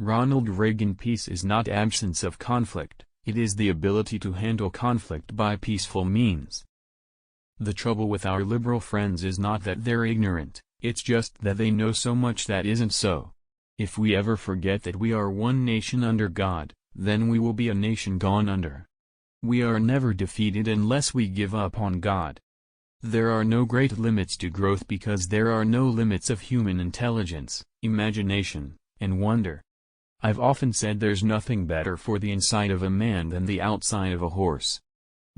Ronald Reagan: peace is not absence of conflict, it is the ability to handle conflict by peaceful means. The trouble with our liberal friends is not that they're ignorant, it's just that they know so much that isn't so. If we ever forget that we are one nation under God, then we will be a nation gone under. We are never defeated unless we give up on God. There are no great limits to growth because there are no limits of human intelligence, imagination, and wonder. I've often said there's nothing better for the inside of a man than the outside of a horse.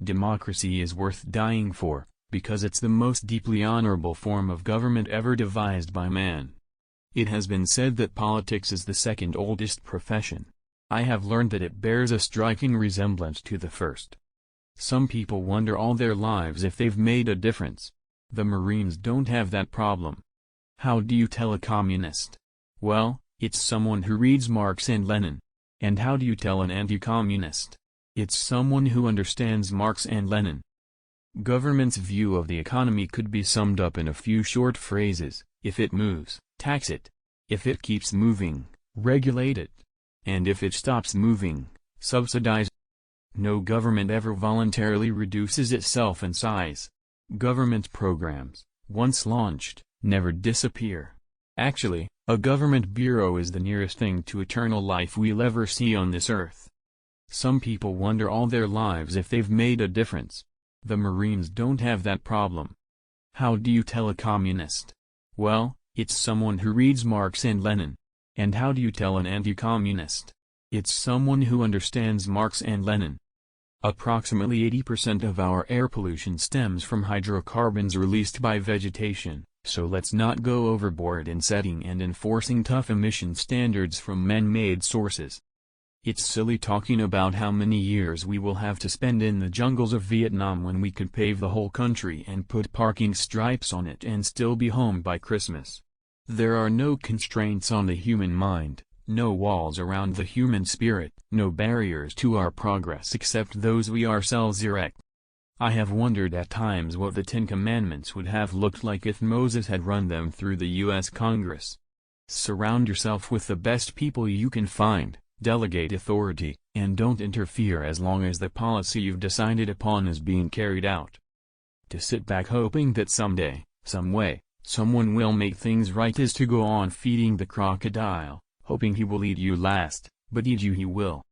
Democracy is worth dying for, because it's the most deeply honorable form of government ever devised by man. It has been said that politics is the second oldest profession. I have learned that it bears a striking resemblance to the first. Some people wonder all their lives if they've made a difference. The Marines don't have that problem. How do you tell a communist? Well, it's someone who reads Marx and Lenin. And how do you tell an anti-communist? It's someone who understands Marx and Lenin. Government's view of the economy could be summed up in a few short phrases: if it moves, tax it; if it keeps moving, regulate it; and if it stops moving, subsidize it. No government ever voluntarily reduces itself in size. Government programs, once launched, never disappear. Actually, a government bureau is the nearest thing to eternal life we'll ever see on this earth. Some people wonder all their lives if they've made a difference. The Marines don't have that problem. How do you tell a communist? Well, it's someone who reads Marx and Lenin. And how do you tell an anti-communist? It's someone who understands Marx and Lenin. Approximately 80% of our air pollution stems from hydrocarbons released by vegetation, so let's not go overboard in setting and enforcing tough emission standards from man-made sources. It's silly talking about how many years we will have to spend in the jungles of Vietnam when we could pave the whole country and put parking stripes on it and still be home by Christmas. There are no constraints on the human mind, no walls around the human spirit, no barriers to our progress except those we ourselves erect. I have wondered at times what the Ten Commandments would have looked like if Moses had run them through the U.S. Congress. Surround yourself with the best people you can find, delegate authority, and don't interfere as long as the policy you've decided upon is being carried out. To sit back hoping that someday, some way, someone will make things right is to go on feeding the crocodile, hoping he will eat you last, but eat you he will.